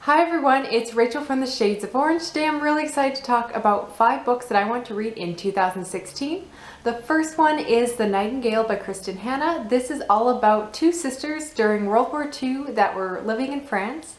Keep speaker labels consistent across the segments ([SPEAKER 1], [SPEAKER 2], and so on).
[SPEAKER 1] Hi everyone, it's Rachel from the Shades of Orange. Today I'm really excited to talk about 5 books that I want to read in 2016. The first one is The Nightingale by Kristen Hanna. This is all about two sisters during World War II that were living in France.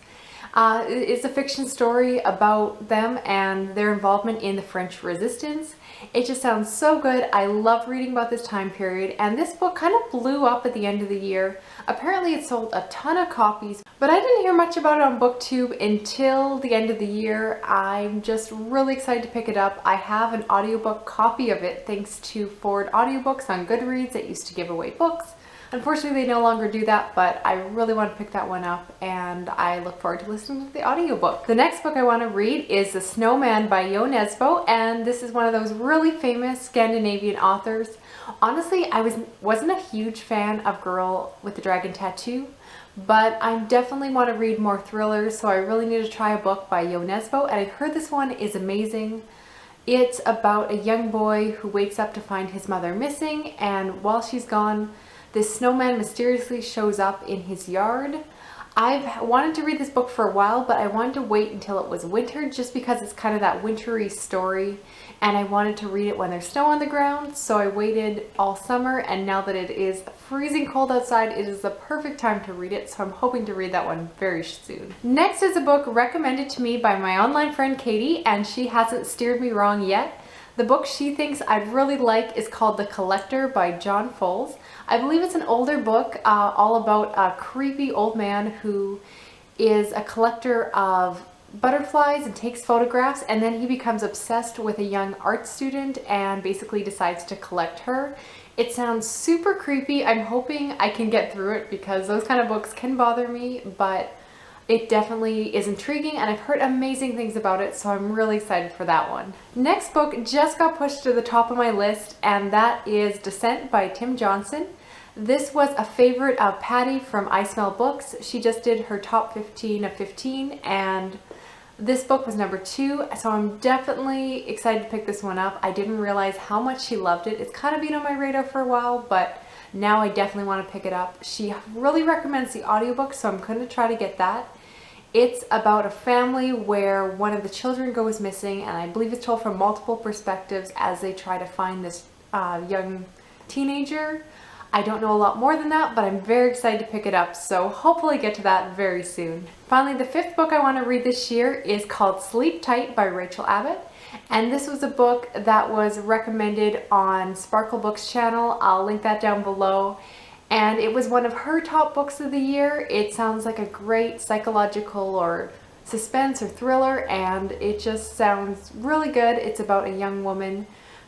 [SPEAKER 1] It's a fiction story about them and their involvement in the French Resistance. It just sounds so good. I love reading about this time period, and this book kind of blew up at the end of the year. Apparently it sold a ton of copies, but I didn't hear much about it on Booktube until the end of the year. I'm just really excited to pick it up. I have an audiobook copy of it thanks to Forward Audiobooks on Goodreads that used to give away books. Unfortunately, they no longer do that, but I really want to pick that one up, and I look forward to listening to the audiobook. The next book I want to read is The Snowman by Jo Nesbø, and this is one of those really famous Scandinavian authors. Honestly, I wasn't a huge fan of Girl with the Dragon Tattoo, but I definitely want to read more thrillers, so I really need to try a book by Jo Nesbø, and I heard this one is amazing. It's about a young boy who wakes up to find his mother missing, and while she's gone, this snowman mysteriously shows up in his yard. I've wanted to read this book for a while, but I wanted to wait until it was winter just because it's kind of that wintry story, and I wanted to read it when there's snow on the ground, so I waited all summer, and now that it is freezing cold outside, it is the perfect time to read it, so I'm hoping to read that one very soon. Next is a book recommended to me by my online friend Katie, and she hasn't steered me wrong yet. The book she thinks I'd really like is called The Collector by John Fowles. I believe it's an older book all about a creepy old man who is a collector of butterflies and takes photographs, and then he becomes obsessed with a young art student and basically decides to collect her. It sounds super creepy. I'm hoping I can get through it because those kind of books can bother me, but it definitely is intriguing, and I've heard amazing things about it, so I'm really excited for that one. Next book just got pushed to the top of my list, and that is Descent by Tim Johnson. This was a favorite of Patty from I Smell Books. She just did her top 15 of 15, and this book was number 2, so I'm definitely excited to pick this one up. I didn't realize how much she loved it. It's kind of been on my radar for a while, but now I definitely want to pick it up. She really recommends the audiobook, so I'm going to try to get that. It's about a family where one of the children goes missing, and I believe it's told from multiple perspectives as they try to find this young teenager. I don't know a lot more than that, but I'm very excited to pick it up, so hopefully get to that very soon. Finally, the 5th book I want to read this year is called Sleep Tight by Rachel Abbott, and this was a book that was recommended on Sparkle Books channel. I'll link that down below. And it was one of her top books of the year. It sounds like a great psychological or suspense or thriller, and it just sounds really good. It's about a young woman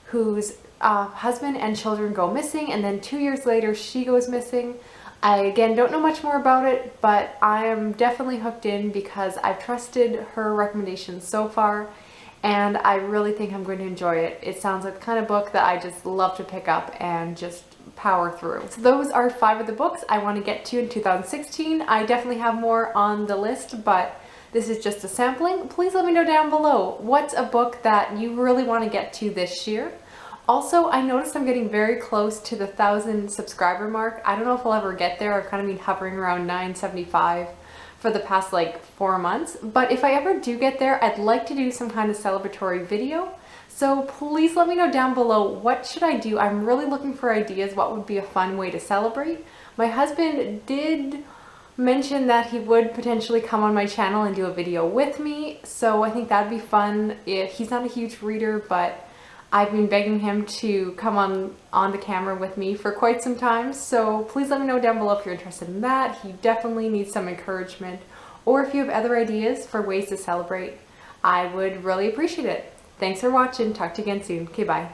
[SPEAKER 1] whose husband and children go missing, and then 2 years later she goes missing. I again don't know much more about it, but I am definitely hooked in because I've trusted her recommendations so far, and I really think I'm going to enjoy it. It sounds like the kind of book that I just love to pick up and just power through. So those are 5 of the books I want to get to in 2016. I definitely have more on the list, but this is just a sampling. Please let me know down below what's a book that you really want to get to this year. Also, I noticed I'm getting very close to the 1,000 subscriber mark. I don't know if I'll ever get there. I've kind of been hovering around 975 for the past like 4 months, but if I ever do get there, I'd like to do some kind of celebratory video. So please let me know down below, what should I do? I'm really looking for ideas. What would be a fun way to celebrate? My husband did mention that he would potentially come on my channel and do a video with me, so I think that'd be fun. He's not a huge reader, but I've been begging him to come on the camera with me for quite some time, so please let me know down below if you're interested in that. He definitely needs some encouragement, or if you have other ideas for ways to celebrate, I would really appreciate it. Thanks for watching. Talk to you again soon. Okay, bye.